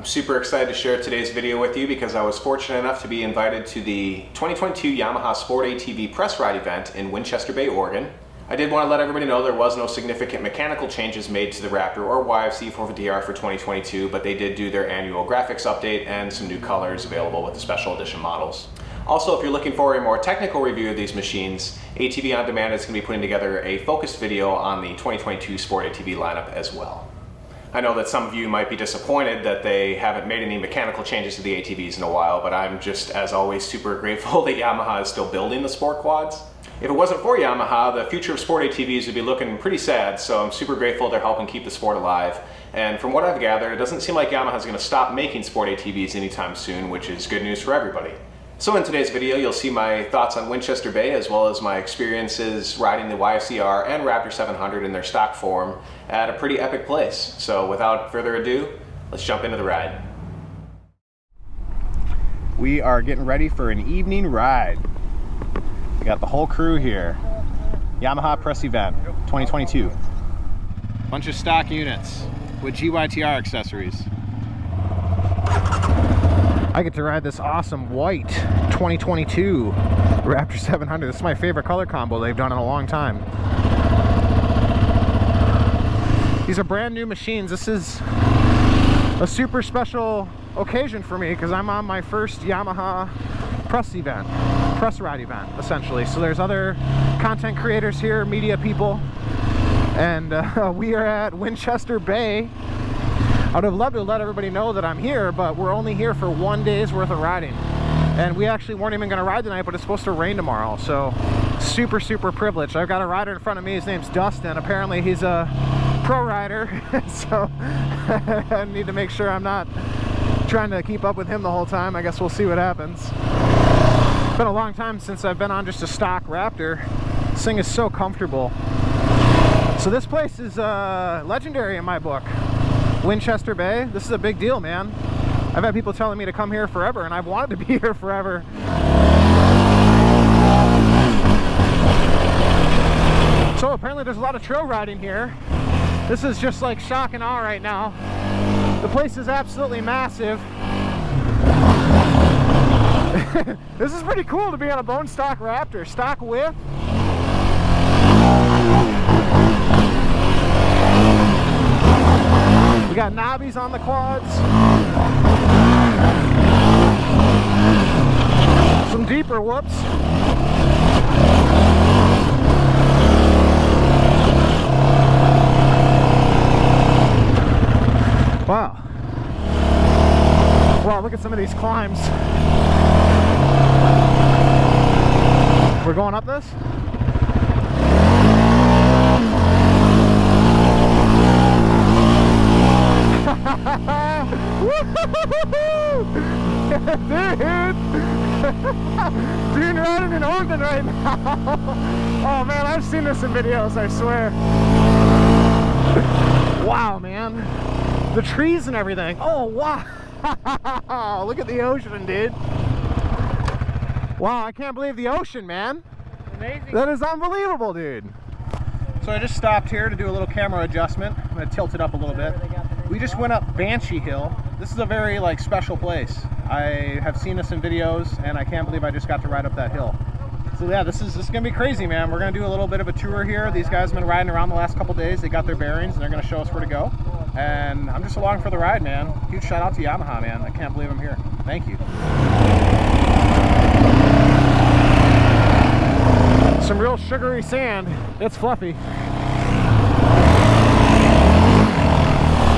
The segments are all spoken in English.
I'm super excited to share today's video with you because I was fortunate enough to be invited to the 2022 Yamaha Sport ATV press ride event in Winchester Bay, Oregon. I did want to let everybody know there was no significant mechanical changes made to the Raptor or YFZR for 2022, but they did do their annual graphics update and some new colors available with the special edition models. Also, if you're looking for a more technical review of these machines, ATV On Demand is going to be putting together a focused video on the 2022 Sport ATV lineup as well. I know that some of you might be disappointed that they haven't made any mechanical changes to the ATVs in a while, but I'm just, as always, super grateful that Yamaha is still building the Sport Quads. If it wasn't for Yamaha, the future of sport ATVs would be looking pretty sad, so I'm super grateful they're helping keep the sport alive. And from what I've gathered, it doesn't seem like Yamaha is going to stop making sport ATVs anytime soon, which is good news for everybody. So in today's video, you'll see my thoughts on Winchester Bay, as well as my experiences riding the YFZR and Raptor 700 in their stock form at a pretty epic place. So without further ado, let's jump into the ride. We are getting ready for an evening ride. We got the whole crew here. Yamaha press event 2022. Bunch of stock units with GYTR accessories. I get to ride this awesome white 2022 Raptor 700. This is my favorite color combo they've done in a long time. These are brand new machines. This is a super special occasion for me because I'm on my first Yamaha press ride event, essentially. So there's other content creators here, media people, and we are at Winchester Bay. I would have loved to let everybody know that I'm here, but we're only here for 1 day's worth of riding. And we actually weren't even going to ride tonight, but it's supposed to rain tomorrow. So super, super privileged. I've got a rider in front of me. His name's Dustin. Apparently he's a pro rider. So I need to make sure I'm not trying to keep up with him the whole time. I guess we'll see what happens. It's been a long time since I've been on just a stock Raptor. This thing is so comfortable. So this place is legendary in my book. Winchester Bay, this is a big deal, man. I've had people telling me to come here forever, and I've wanted to be here forever. So apparently there's a lot of trail riding here. This is just like shock and awe right now. The place is absolutely massive. This is pretty cool to be on a bone stock Raptor. Stock width. We got knobbies on the quads. Some deeper whoops. Wow. Wow, look at some of these climbs. We're going up this? Dude, riding in Oregon right now. Oh man, I've seen this in videos, I swear. Wow, man. The trees and everything. Oh, wow. Look at the ocean, dude. Wow, I can't believe the ocean, man. Amazing. That is unbelievable, dude. So I just stopped here to do a little camera adjustment. I'm going to tilt it up a little bit. We just went up Banshee Hill. This is a very special place. I have seen this in videos, and I can't believe I just got to ride up that hill. So yeah, this is gonna be crazy, man. We're gonna do a little bit of a tour here. These guys have been riding around the last couple days. They got their bearings, and they're gonna show us where to go. And I'm just along for the ride, man. Huge shout out to Yamaha, man. I can't believe I'm here. Thank you. Some real sugary sand. It's fluffy.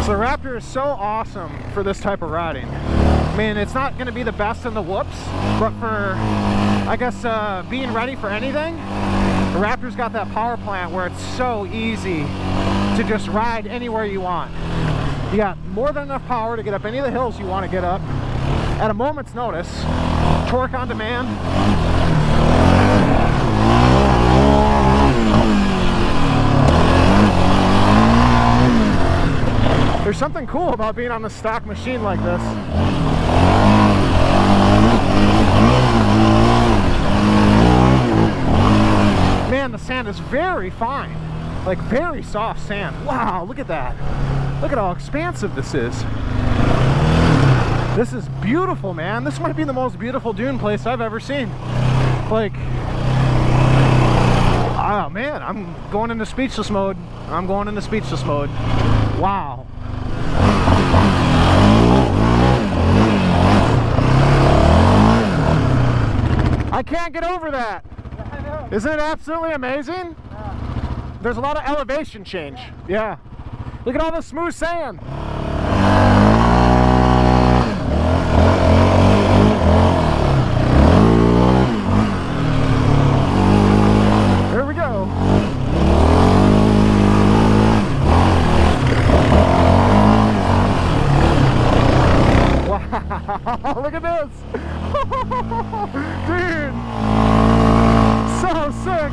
So the Raptor is so awesome for this type of riding. I mean, it's not going to be the best in the whoops, but for, I guess, being ready for anything, the Raptor's got that power plant where it's so easy to just ride anywhere you want. You got more than enough power to get up any of the hills you want to get up at a moment's notice. Torque on demand. There's something cool about being on a stock machine like this. Man, the sand is very fine. Like very soft sand. Wow, look at that. Look at how expansive this is. This is beautiful, man. This might be the most beautiful dune place I've ever seen. Like, oh man, I'm going into speechless mode. I'm going into speechless mode. Wow. I can't get over that. Isn't it absolutely amazing? There's a lot of elevation change. Yeah. Look at all the smooth sand. There we go. Wow, look at this. Dude, so sick.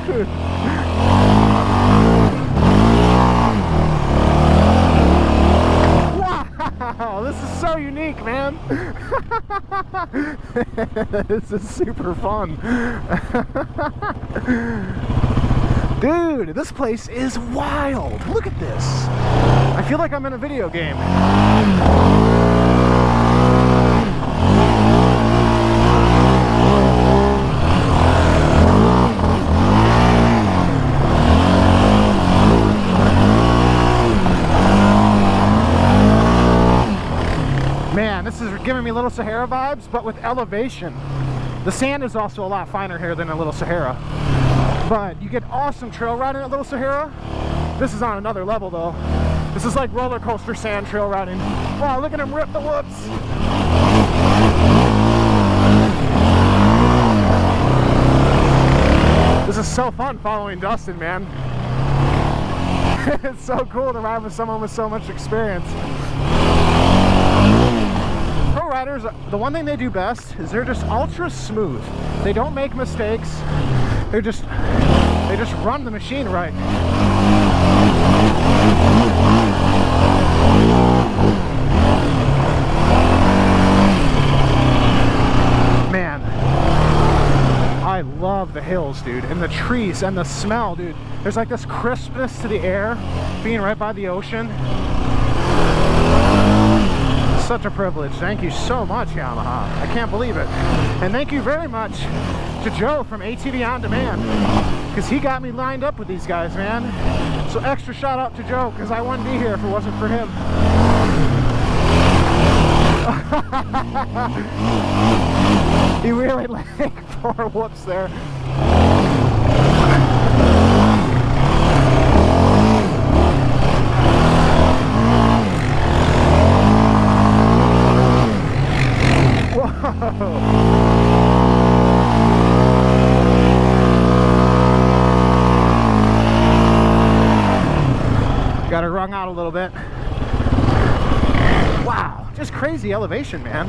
Dude. Wow, this is so unique, man. This is super fun. Dude, this place is wild. Look at this. I feel like I'm in a video game. Man, this is giving me Little Sahara vibes, but with elevation. The sand is also a lot finer here than a Little Sahara. But you get awesome trail riding at Little Sahara. This is on another level though. This is like roller coaster sand trail riding. Wow, look at him rip the whoops. This is so fun following Dustin, man. It's so cool to ride with someone with so much experience. Pro riders, the one thing they do best is they're just ultra smooth. They don't make mistakes. They just run the machine right. Man, I love the hills, dude, and the trees and the smell, dude. There's like this crispness to the air, being right by the ocean. Such a privilege. Thank you so much, Yamaha. I can't believe it. And thank you very much to Joe from ATV On Demand, because he got me lined up with these guys, man. So extra shout out to Joe, because I wouldn't be here if it wasn't for him. He really like 4 whoops there. Got her wrung out a little bit. Wow, just crazy elevation, man.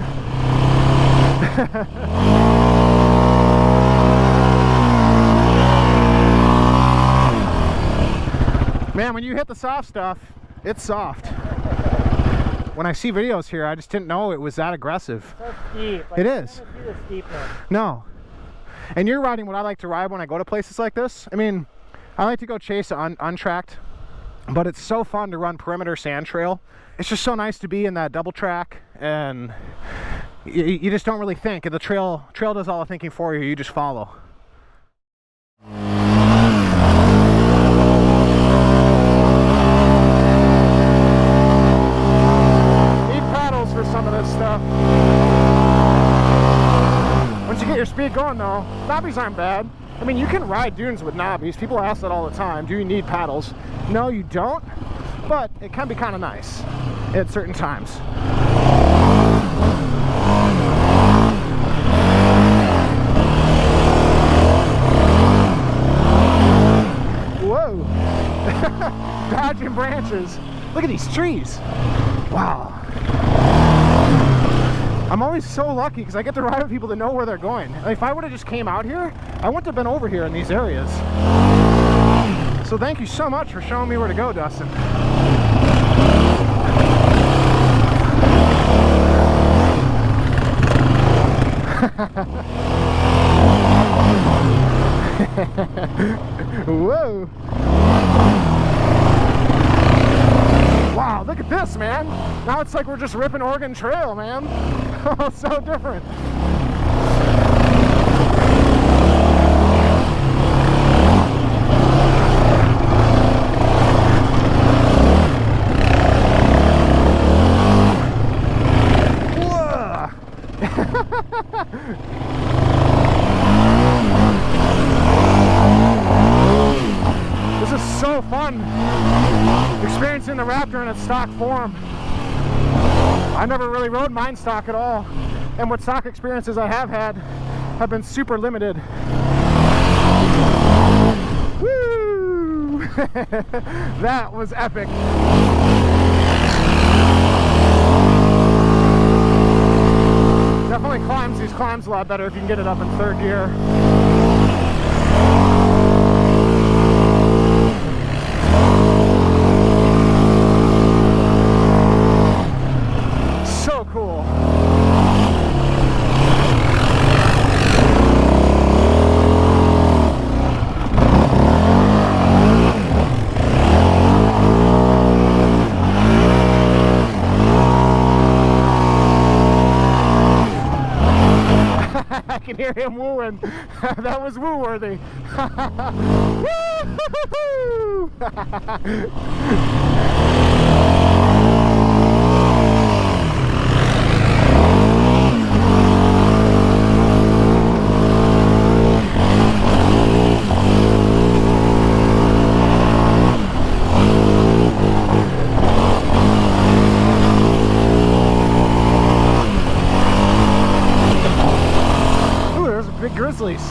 Man, when you hit the soft stuff, it's soft. When I see videos here, I just didn't know it was that aggressive. So steep. Like, it is. I don't see the steepness. No. And you're riding what I like to ride when I go to places like this. I mean, I like to go chase untracked, but it's so fun to run perimeter sand trail. It's just so nice to be in that double track, and you just don't really think. And the trail does all the thinking for you. You just follow. For some of this stuff. Once you get your speed going though, knobbies aren't bad. I mean, you can ride dunes with knobbies. People ask that all the time. Do you need paddles? No, you don't, but it can be kind of nice at certain times. Whoa. Dodging branches. Look at these trees. Wow. I'm always so lucky because I get to ride with people that know where they're going. Like, if I would have just came out here, I wouldn't have been over here in these areas. So thank you so much for showing me where to go, Dustin. Whoa. Wow, look at this, man. Now it's like we're just ripping Oregon Trail, man. Oh, so different. This is so fun, experiencing the Raptor in its stock form. I never really rode mine stock at all, and what stock experiences I have had have been super limited. Woo! That was epic. Definitely climbs these climbs a lot better if you can get it up in third gear. So cool. I can hear him wooing. That was woo-worthy. Woo-hoo-hoo-hoo! Big Grizzlies.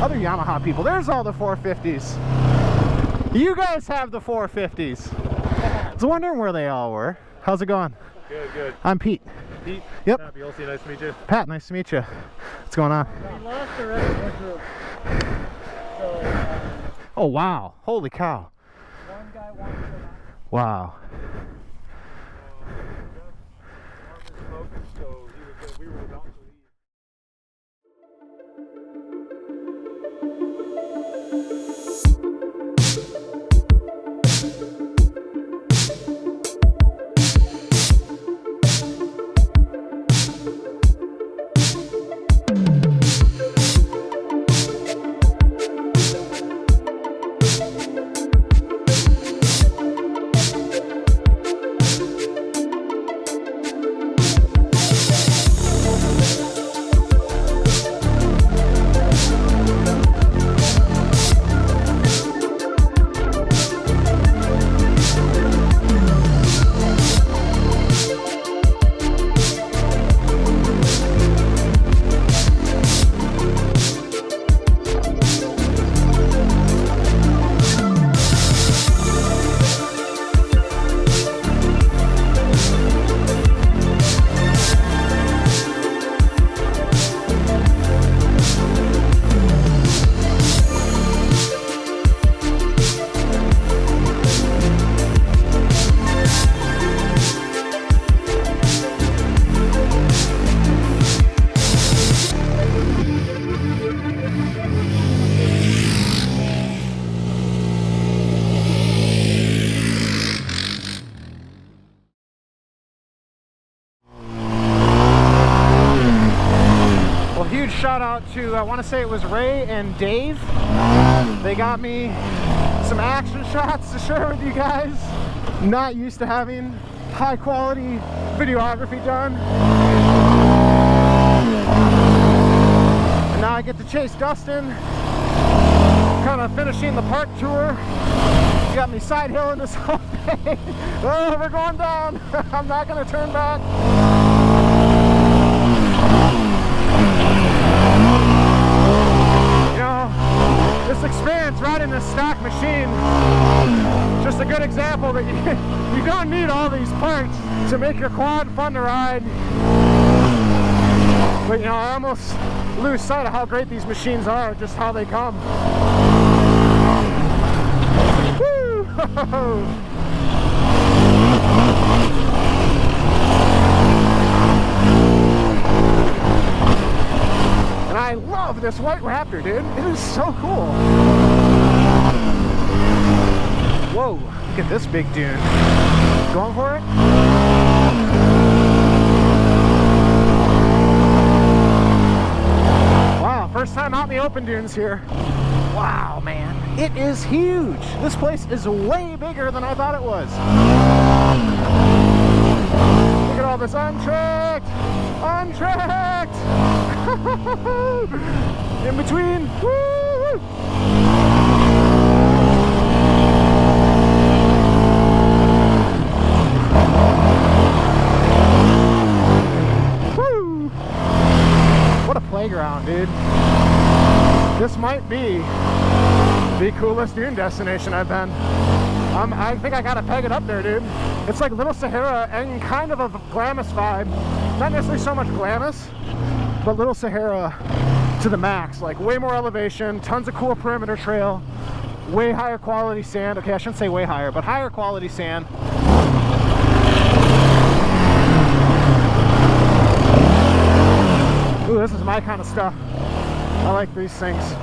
Other Yamaha people. There's all the 450s. You guys have the 450s. I was wondering where they all were. How's it going? Good, good. I'm Pete. Pete? Yep. Happy, nice to meet you. Pat, nice to meet you. What's going on? We lost the rest of the group. So, Oh, wow. Holy cow. one guy wanted to go back. Wow. We were about to leave. Huge shout out to, I want to say it was Ray and Dave. They got me some action shots to share with you guys. Not used to having high quality videography done. And now I get to chase Dustin, kind of finishing the park tour. He got me side hilling this whole thing. Oh, we're going down. I'm not going to turn back. You know, this experience riding this stock machine, just a good example that you don't need all these parts to make your quad fun to ride. But you know, I almost lose sight of how great these machines are, just how they come. Woo! And I love this white Raptor, dude. It is so cool. Whoa, look at this big dune. Going for it? Wow, first time out in the open dunes here. Wow, man, it is huge. This place is way bigger than I thought it was. Look at all this untracked, in between. Woo! Woo! What a playground, dude. This might be the coolest dune destination I've been. I think I gotta peg it up there, dude. It's like Little Sahara and kind of a Glamis vibe. Not necessarily so much Glamis, but Little Sahara to the max. Like way more elevation, tons of cool perimeter trail, way higher quality sand. Okay, I shouldn't say way higher, but higher quality sand. Ooh, this is my kind of stuff. I like these things.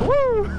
Woo!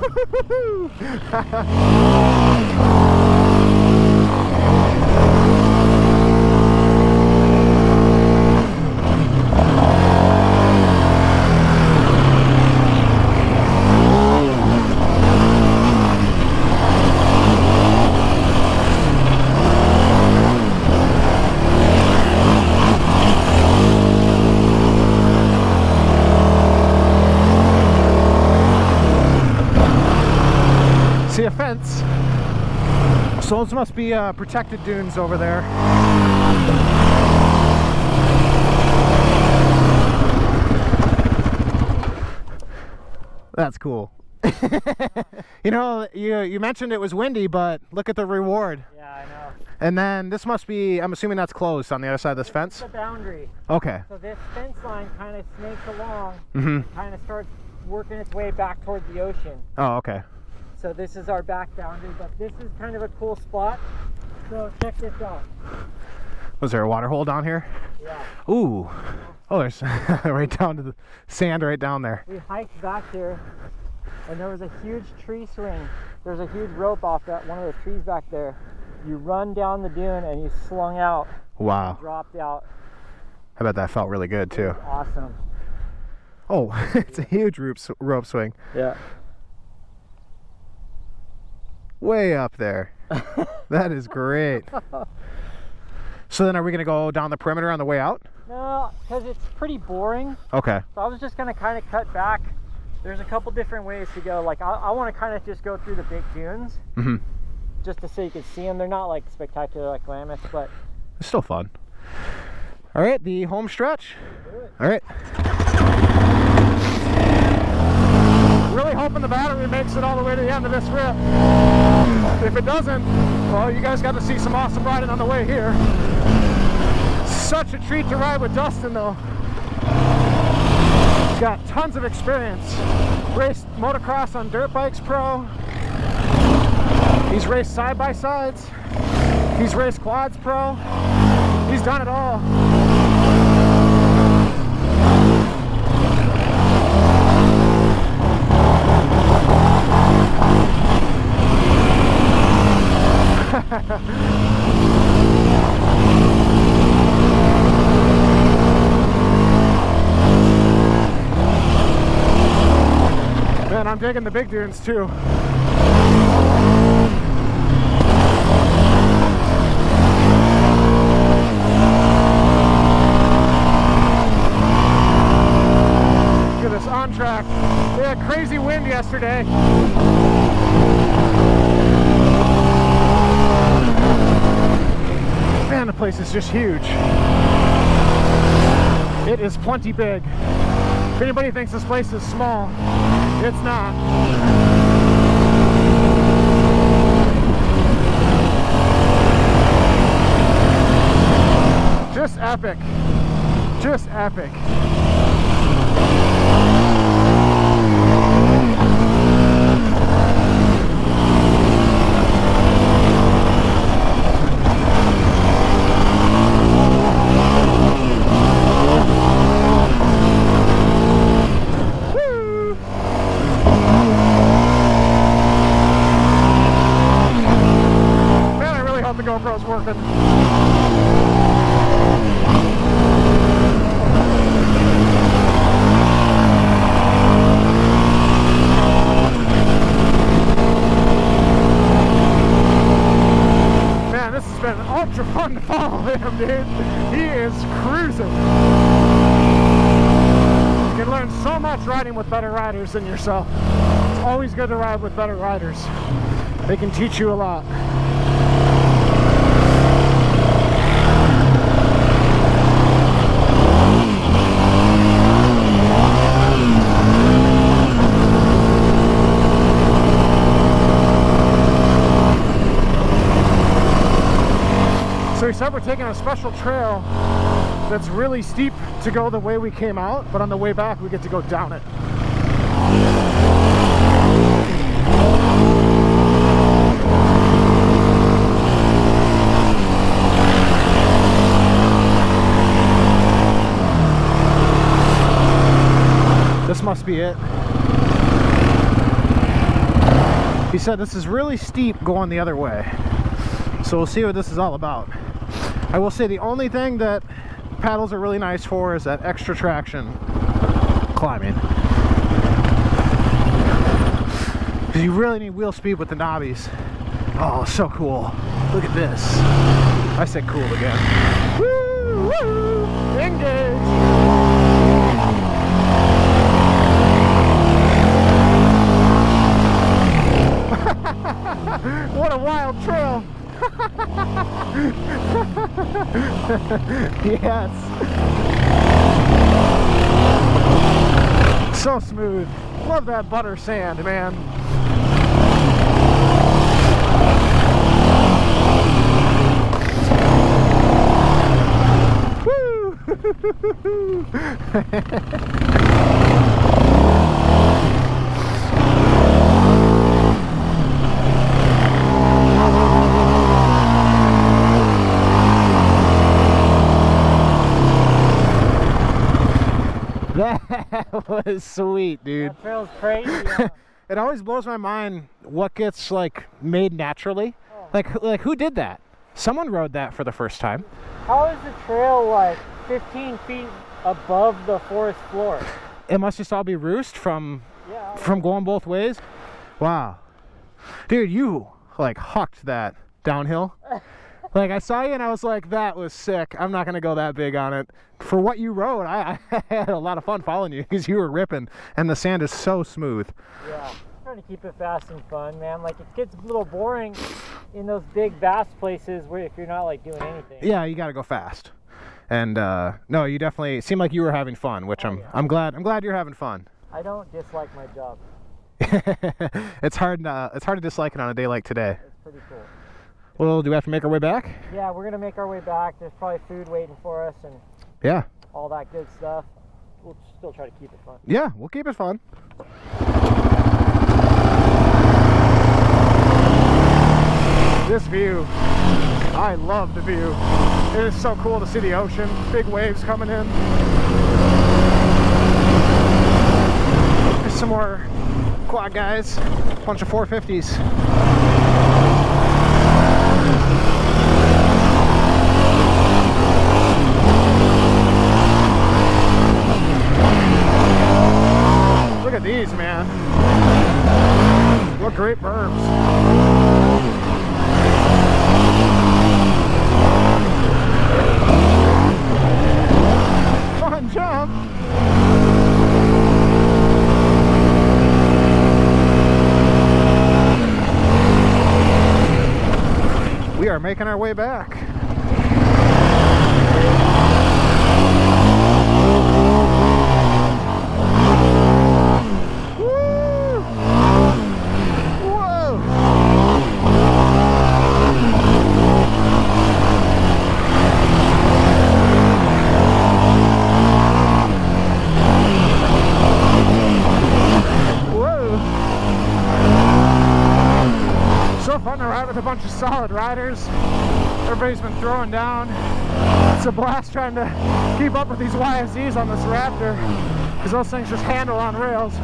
See a fence. So those must be protected dunes over there. That's cool. You know, you mentioned it was windy, but look at the reward. Yeah, I know. And then this must be, I'm assuming that's closed on the other side of this fence? It's the boundary. Okay. So this fence line kind of snakes along, Mm-hmm. kind of starts working its way back toward the ocean. Oh, okay. So this is our back boundary, but this is kind of a cool spot. So check this out. Was there a water hole down here? Yeah. Ooh. Oh, there's right down to the sand right down there. We hiked back here, and there was a huge tree swing. There's a huge rope off that one of the trees back there. You run down the dune and you slung out. Wow. And dropped out. I bet that felt really good too. Awesome. Oh, it's a huge rope swing. Yeah. Way up there. That is great. So then are we going to go down the perimeter on the way out? No, because it's pretty boring. Okay. So I was just going to kind of cut back. There's a couple different ways to go. Like I want to kind of just go through the big dunes. Mm-hmm. Just to so you can see them. They're not like spectacular like Glamis, but It's still fun. All right, the home stretch. All right. Really hoping the battery makes it all the way to the end of this rip. If it doesn't, well, you guys got to see some awesome riding on the way here. Such a treat to ride with Dustin, though. He's got tons of experience. Raced motocross on dirt bikes pro. He's raced side-by-sides. He's raced quads pro. He's done it all. Man, I'm digging the big dunes too. Look at this on track. We had crazy wind yesterday. Man, the place is just huge. It is plenty big. If anybody thinks this place is small, it's not. Just epic. Just epic. him, dude. He is cruising. You can learn so much riding with better riders than yourself. It's always good to ride with better riders. They can teach you a lot. So we said we're taking a special trail that's really steep to go the way we came out, but on the way back we get to go down it. This must be it. He said this is really steep going the other way. So we'll see what this is all about. I will say the only thing that paddles are really nice for is that extra traction climbing. Because you really need wheel speed with the knobbies. Oh, so cool. Look at this. I said cool again. Woo! Woo! Engage! What a wild trail! Yes. So smooth. Love that butter sand, man. Woo! That was sweet, dude. That trail's crazy. Huh? It always blows my mind what gets like made naturally. Oh. Like who did that? Someone rode that for the first time. How is the trail like 15 feet above the forest floor? It must just all be roost from going both ways. Wow, dude, you like hucked that downhill. Like, I saw you and I was like, that was sick. I'm not going to go that big on it. For what you rode, I had a lot of fun following you because you were ripping and the sand is so smooth. Yeah, I'm trying to keep it fast and fun, man. Like, it gets a little boring in those big, vast places where if you're not, like, doing anything. Yeah, you got to go fast. And, no, you definitely seemed like you were having fun, which I'm glad you're having fun. I don't dislike my job. It's hard to dislike it on a day like today. It's pretty cool. Well, do we have to make our way back? Yeah, we're gonna make our way back. There's probably food waiting for us and all that good stuff. We'll still try to keep it fun. Yeah, we'll keep it fun. This view, I love the view. It is so cool to see the ocean, big waves coming in. There's some more quad guys, bunch of 450s. Look at these, man. What great berms. Fun jump. We are making our way back. With a bunch of solid riders. Everybody's been throwing down. It's a blast trying to keep up with these YFZs on this Raptor because those things just handle on rails.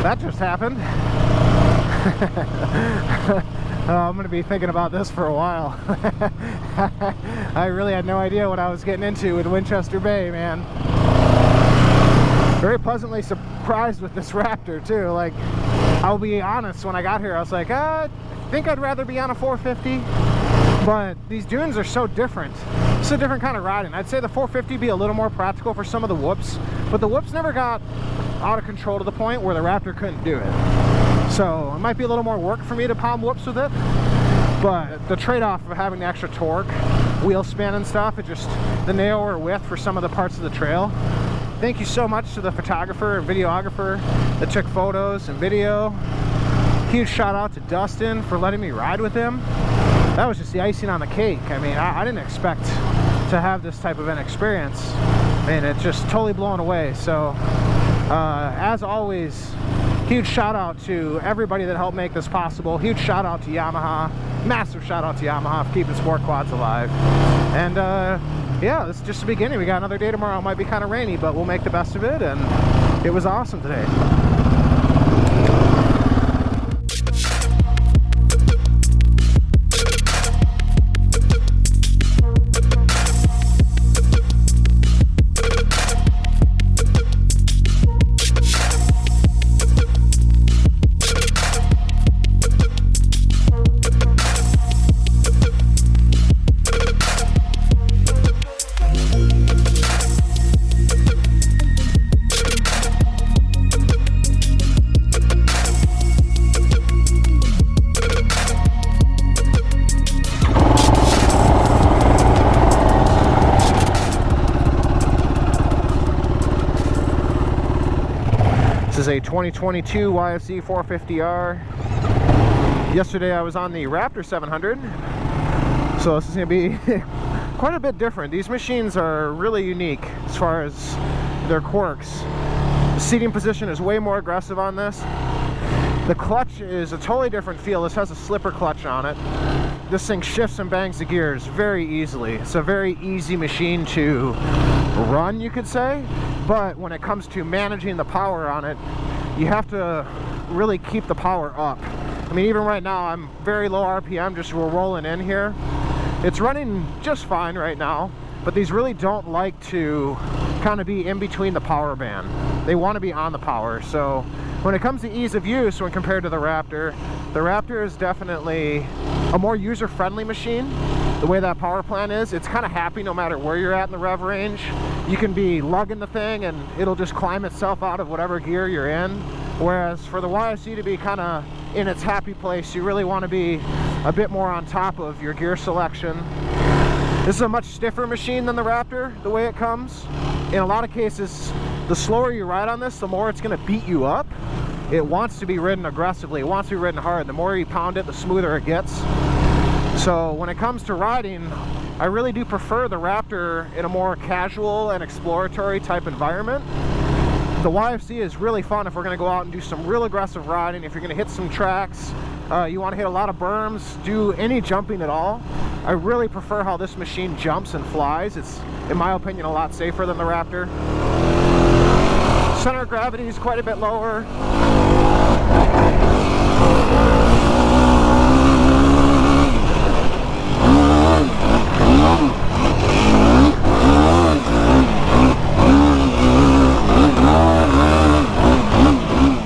That just happened. I'm going to be thinking about this for a while. I really had no idea what I was getting into with Winchester Bay, man. Very pleasantly surprised with this Raptor too. Like, I'll be honest, when I got here I was like, I think I'd rather be on a 450, but these dunes are so different. It's a different kind of riding. I'd say the 450 be a little more practical for some of the whoops, but the whoops never got out of control to the point where the Raptor couldn't do it. So it might be a little more work for me to palm whoops with it, but the trade-off of having the extra torque, wheel spin and stuff, it just, the narrower width for some of the parts of the trail. Thank you so much to the photographer and videographer that took photos and video. Huge shout out to Dustin for letting me ride with him. That was just the icing on the cake. I mean, I didn't expect to have this type of an experience. Man, it's just totally blown away. So, as always, huge shout out to everybody that helped make this possible. Huge shout out to Yamaha. Massive shout out to Yamaha for keeping sport quads alive. And yeah, this is just the beginning. We got another day tomorrow. It might be kind of rainy, but we'll make the best of it. And it was awesome today. This is a 2022 YFZ 450R. Yesterday I was on the Raptor 700, so this is going to be quite a bit different. These machines are really unique as far as their quirks. The seating position is way more aggressive on this. The clutch is a totally different feel. This has a slipper clutch on it. This thing shifts and bangs the gears very easily. It's a very easy machine to run, you could say, but when it comes to managing the power on it, you have to really keep the power up. I mean, even right now I'm very low RPM, just we're rolling in here. It's running just fine right now, but these really don't like to kind of be in between the power band. They want to be on the power. So when it comes to ease of use, when compared to the Raptor is definitely a more user-friendly machine. The way that power plant is, it's kind of happy no matter where you're at in the rev range. You can be lugging the thing and it'll just climb itself out of whatever gear you're in. Whereas for the YFZ to be kind of in its happy place, you really want to be a bit more on top of your gear selection. This is a much stiffer machine than the Raptor, the way it comes. In a lot of cases, the slower you ride on this, the more it's going to beat you up. It wants to be ridden aggressively. It wants to be ridden hard. The more you pound it, the smoother it gets. So when it comes to riding, I really do prefer the Raptor in a more casual and exploratory type environment. The YFZ is really fun if we're going to go out and do some real aggressive riding. If you're going to hit some tracks, you want to hit a lot of berms, do any jumping at all. I really prefer how this machine jumps and flies. It's, in my opinion, a lot safer than the Raptor. Center of gravity is quite a bit lower.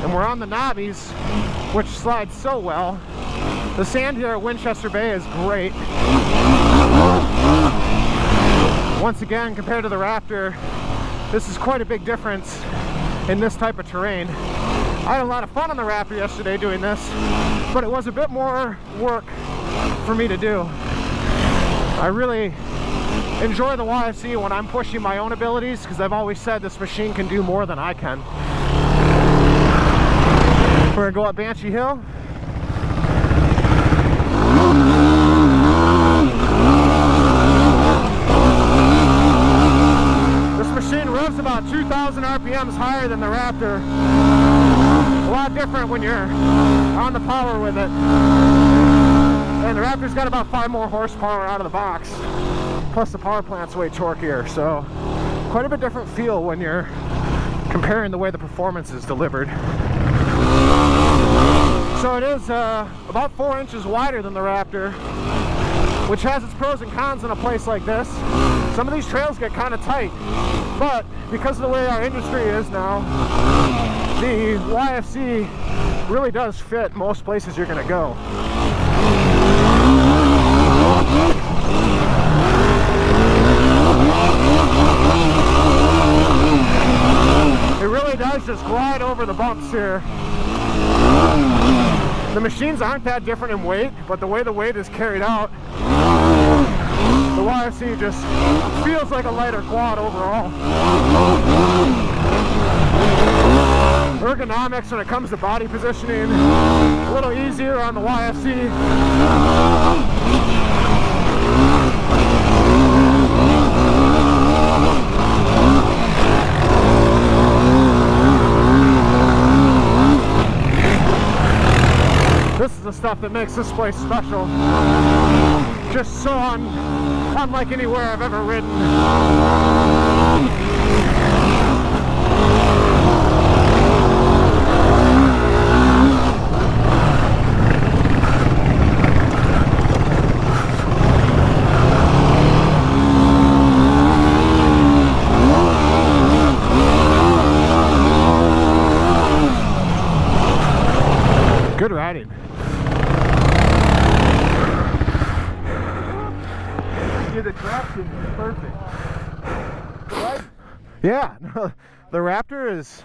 And we're on the knobbies, which slides so well. The sand here at Winchester Bay is great. Once again, compared to the Raptor, this is quite a big difference in this type of terrain. I had a lot of fun on the Raptor yesterday doing this, but it was a bit more work for me to do. I really enjoy the YFZ when I'm pushing my own abilities, because I've always said this machine can do more than I can. We're gonna go up Banshee Hill. This machine revs about 2,000 RPMs higher than the Raptor. A lot different when you're on the power with it. And the Raptor's got about 5 more horsepower out of the box. Plus the power plant's way torqueier, so quite a bit different feel when you're comparing the way the performance is delivered. So it is about 4 inches wider than the Raptor, which has its pros and cons in a place like this. Some of these trails get kind of tight, but because of the way our industry is now, the YFZ really does fit most places you're going to go. It really does just glide over the bumps here. The machines aren't that different in weight, but the way the weight is carried out, the YFZ just feels like a lighter quad overall. Ergonomics when it comes to body positioning, a little easier on the YFZ. This is the stuff that makes this place special. Just so unlike anywhere I've ever ridden. Good riding. The traction is perfect. Right? Yeah, the Raptor is,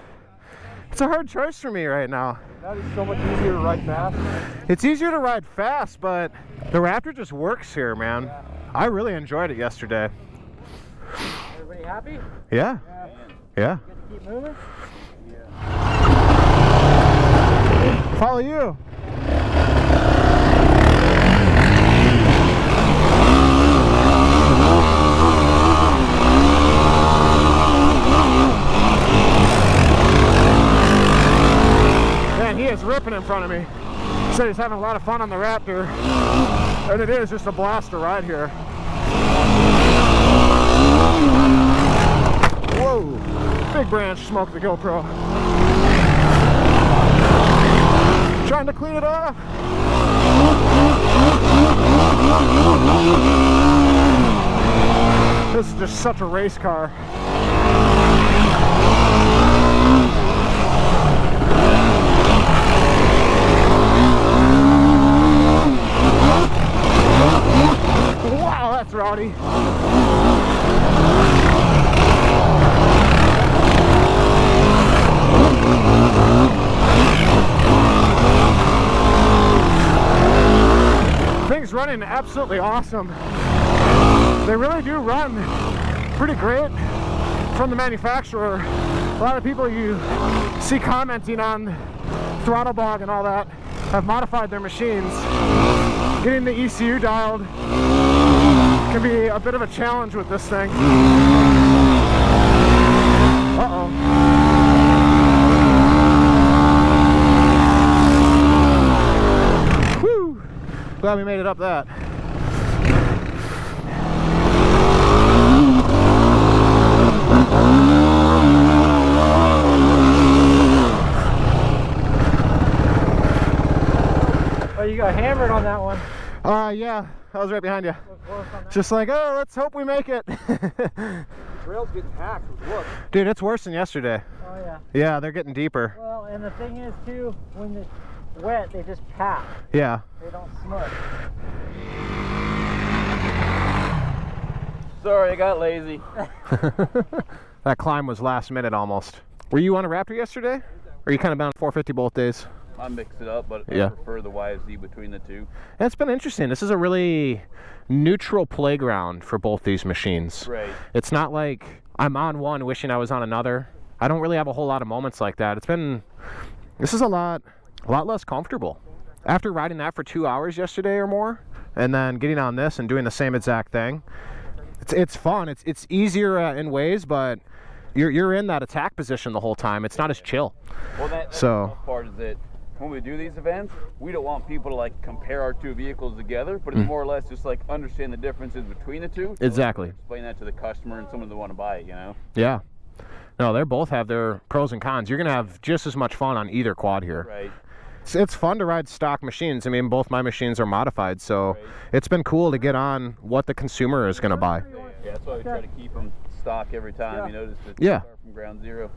it's a hard choice for me right now. That is so much easier to ride fast. It's easier to ride fast, but the Raptor just works here, man. Yeah. I really enjoyed it yesterday. Everybody happy? Yeah. Yeah. Good to keep moving? Yeah. Follow you. Man, he is ripping in front of me. He said he's having a lot of fun on the Raptor, and it is just a blast to ride here. Whoa! Big branch smoked the GoPro. Trying to clean it off. This is just such a race car. Wow, that's rowdy. Thing's running absolutely awesome. They really do run pretty great from the manufacturer. A lot of people you see commenting on throttle bog and all that have modified their machines. Getting the ECU dialed can be a bit of a challenge with this thing. Uh-oh. Whew! Glad we made it up that. Oh, you got hammered on that one. Yeah, I was right behind you. Just like, oh, let's hope we make it. The trail's getting hacked with wood. Dude, it's worse than yesterday. Oh yeah. Yeah, they're getting deeper. Well, and the thing is too, when it's wet, they just pat. Yeah. They don't smush. Sorry, I got lazy. That climb was last minute almost. Were you on a Raptor yesterday? Or are you kind of bound 450 both days? I mix it up, but Yeah. I prefer the YFZ between the two. And it's been interesting. This is a really neutral playground for both these machines. Right. It's not like I'm on one wishing I was on another. I don't really have a whole lot of moments like that. This is a lot less comfortable. After riding that for 2 hours yesterday or more, and then getting on this and doing the same exact thing, it's fun. It's easier in ways, but you're in that attack position the whole time. It's not as chill. Well, that's the tough part is that when we do these events, we don't want people to like compare our two vehicles together, but it's more or less just like understand the differences between the two. Exactly. Explain that to the customer and someone that want to buy it, you know? Yeah. No, they both have their pros and cons. You're going to have just as much fun on either quad here. Right. it's fun to ride stock machines. I mean, both my machines are modified, so Right. it's been cool to get on what the consumer is going to buy. Yeah, that's why we try to keep them stock every time. You notice that Yeah. start from ground zero.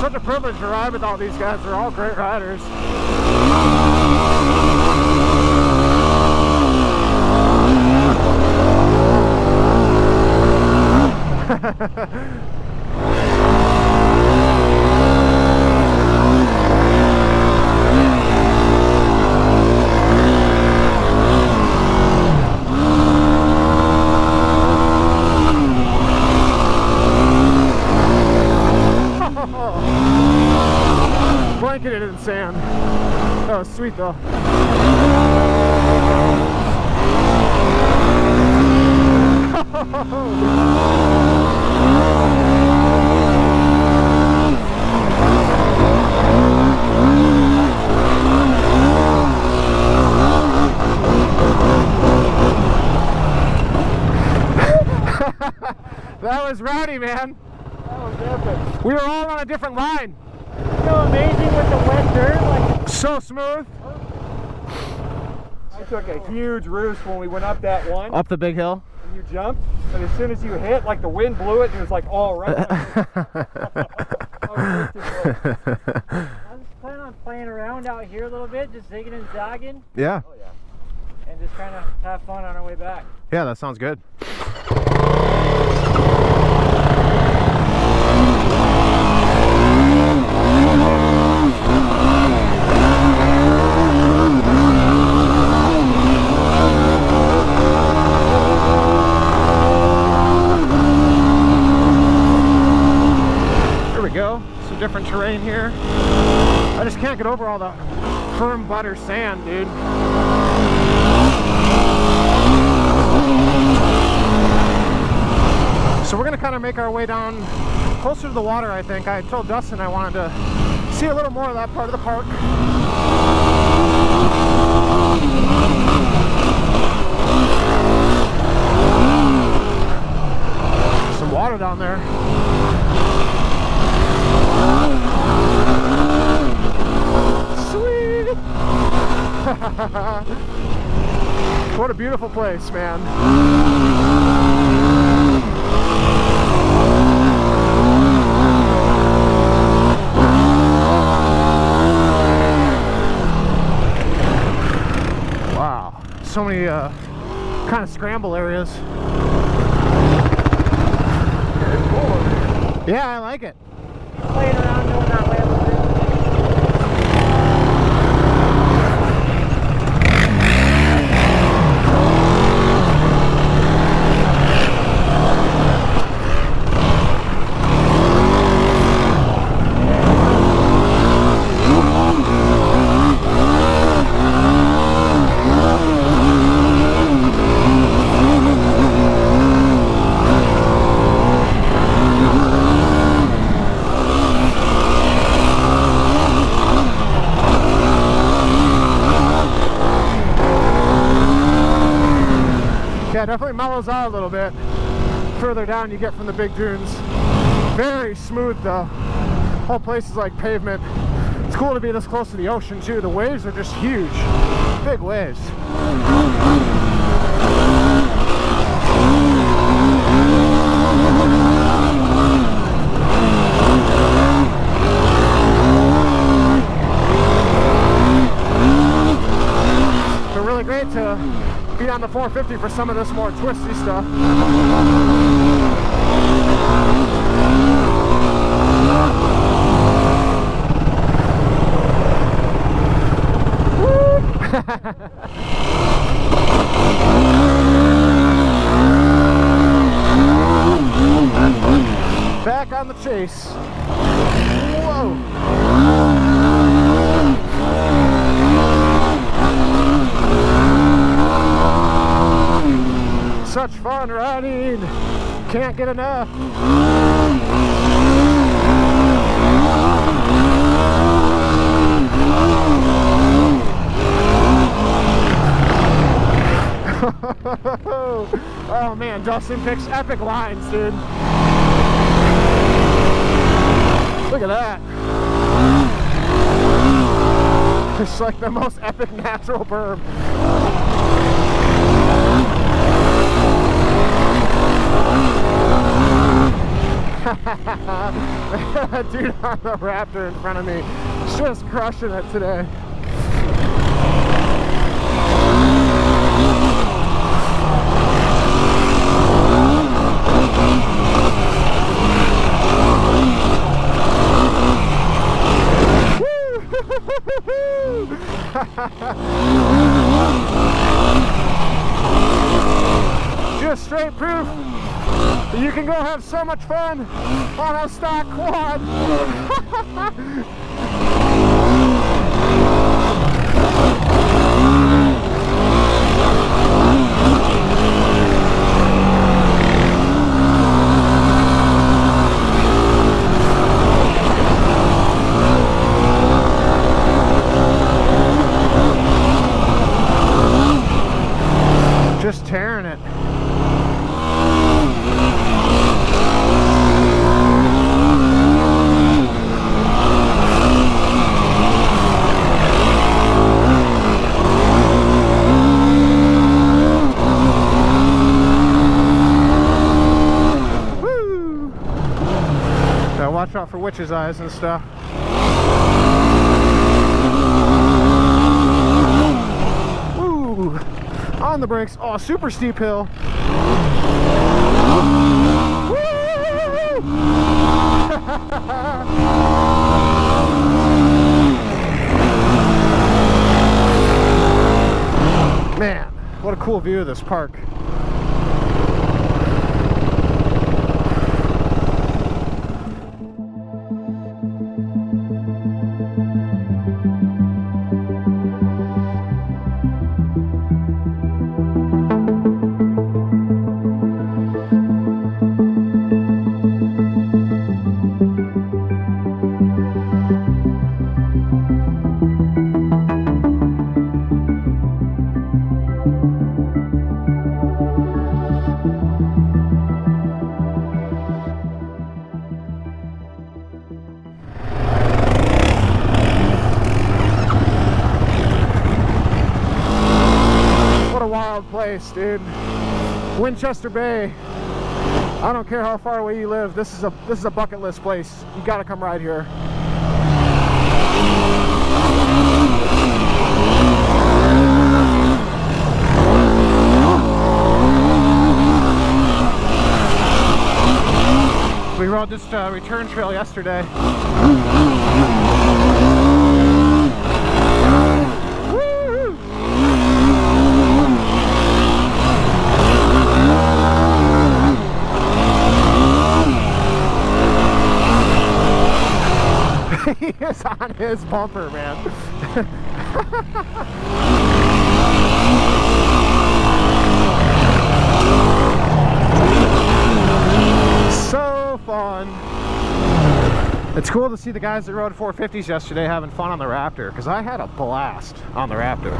Such a privilege to ride with all these guys. They're all great riders. Blanketed in sand. That was sweet though. That was rowdy, man. That was epic. We were all on a different line. So amazing with the wet dirt, like So smooth. I took a huge roost when we went up that one. Up the big hill. And you jumped, but as soon as you hit, like the wind blew it, and it was like all right. I was way too close. I was planning on playing around out here a little bit, just zigging and zagging, Yeah. Oh yeah. and just trying to have fun on our way back. Yeah, that sounds good. Here we go. Some different terrain here. I just can't get over all the firm butter sand, dude. So we're gonna kind of make our way down closer to the water, I think. I told Dustin I wanted to see a little more of that part of the park. Some water down there. Sweet! What a beautiful place, man. Wow, so many kind of scramble areas. Yeah, I like it. Playing around doing that way. definitely mellows out a little bit further down you get from the big dunes. Very smooth though. Whole place is like pavement. It's cool to be this close to the ocean too. The waves are just huge. Big waves. But really great to be on the 450 for some of this more twisty stuff. Back on the chase. Whoa. Such fun riding. Can't get enough. Oh man, Dustin picks epic lines, dude. Look at that. It's like the most epic natural berm. Dude on the Raptor in front of me, just crushing it today. Just straight proof that you can go have so much fun on a stock quad. Just tearing it. Woo! Gotta watch out for witches' eyes and stuff. Woo! On the brakes. Oh, super steep hill. Man, what a cool view of this park. Place, dude. Winchester Bay. I don't care how far away you live. This is a bucket list place. You got to come ride here. We rode this return trail yesterday. He is on his bumper, man. So fun. It's cool to see the guys that rode 450s yesterday having fun on the Raptor, because I had a blast on the Raptor.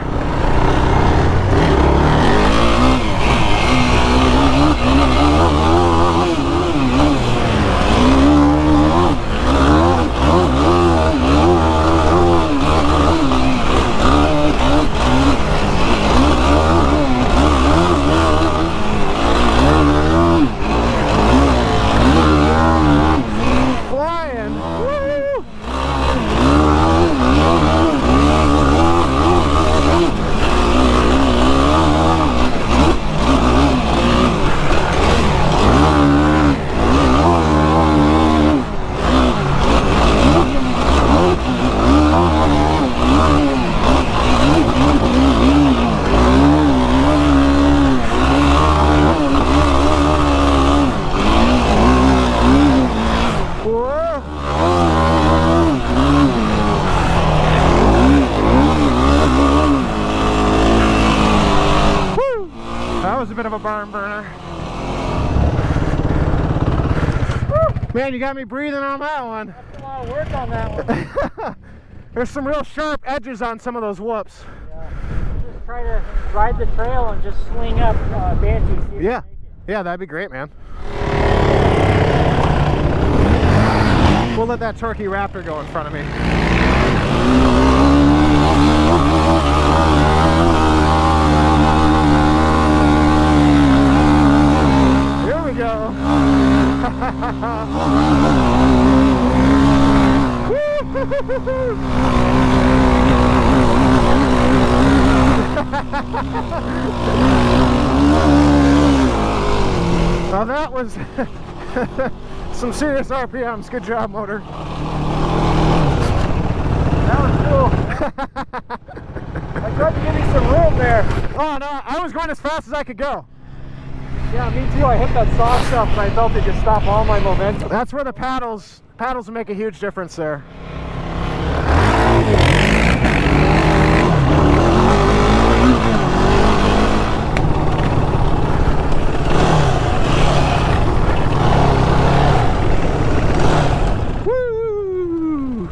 barn burner. Man, you got me breathing on that one. That's a lot of work on that one. There's some real sharp edges on some of those whoops. Yeah. Just try to ride the trail and just swing up Banshee. See if Yeah. you make it. Yeah, that'd be great, man. We'll let that torquey Raptor go in front of me. Here we go. Now that was some serious RPMs. Good job, motor. That was cool. I tried to give you some room there. Oh no, I was going as fast as I could go. Yeah, me too. I hit that soft stuff and I felt it just stop all my momentum. That's where the paddles will make a huge difference there. Woo!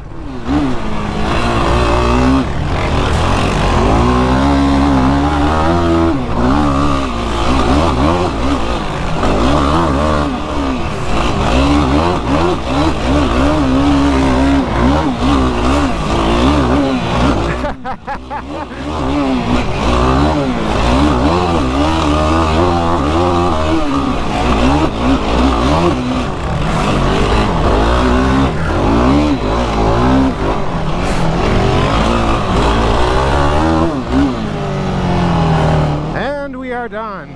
And we are done.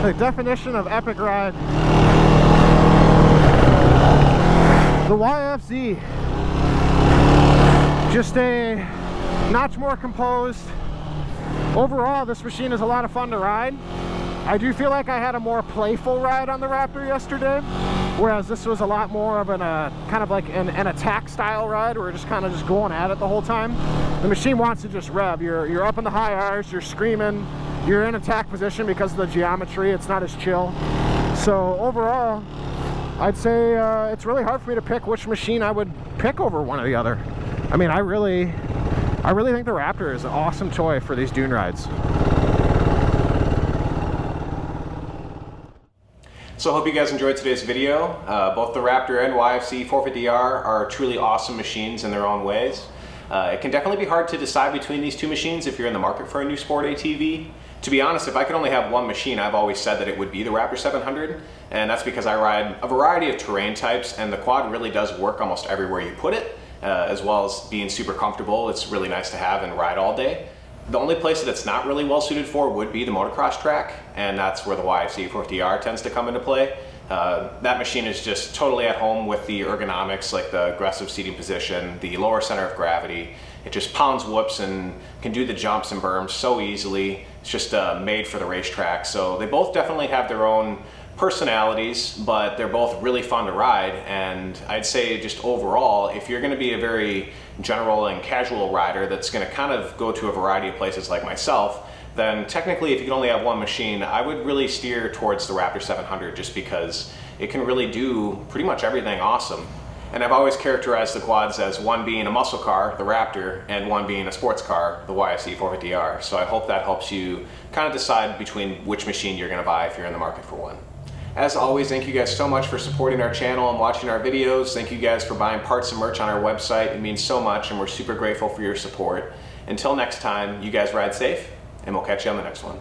The definition of epic ride. The YFZ. Just a notch more composed. Overall, this machine is a lot of fun to ride. I do feel like I had a more playful ride on the Raptor yesterday, whereas this was a lot more of kind of like an attack style ride where we're just kind of just going at it the whole time. The machine wants to just rev. You're up in the high R's, you're screaming, you're in attack position because of the geometry. It's not as chill. So overall, I'd say it's really hard for me to pick which machine I would pick over one or the other. I mean, I really think the Raptor is an awesome toy for these dune rides. So I hope you guys enjoyed today's video. Both the Raptor and YFZ 450R are truly awesome machines in their own ways. It can definitely be hard to decide between these two machines if you're in the market for a new sport ATV. To be honest, if I could only have one machine, I've always said that it would be the Raptor 700, and that's because I ride a variety of terrain types, and the quad really does work almost everywhere you put it, as well as being super comfortable. It's really nice to have and ride all day. The only place that it's not really well suited for would be the motocross track, and that's where the YFZ 450R tends to come into play. That machine is just totally at home with the ergonomics, like the aggressive seating position, the lower center of gravity. It just pounds whoops and can do the jumps and berms so easily. It's just made for the racetrack. So they both definitely have their own personalities, but they're both really fun to ride. And I'd say just overall, if you're gonna be a very general and casual rider that's gonna kind of go to a variety of places like myself, then technically if you can only have one machine, I would really steer towards the Raptor 700 just because it can really do pretty much everything awesome. And I've always characterized the quads as one being a muscle car, the Raptor, and one being a sports car, the YFZ 450R. So I hope that helps you kind of decide between which machine you're gonna buy if you're in the market for one. As always, thank you guys so much for supporting our channel and watching our videos. Thank you guys for buying parts and merch on our website. It means so much and we're super grateful for your support. Until next time, you guys ride safe and we'll catch you on the next one.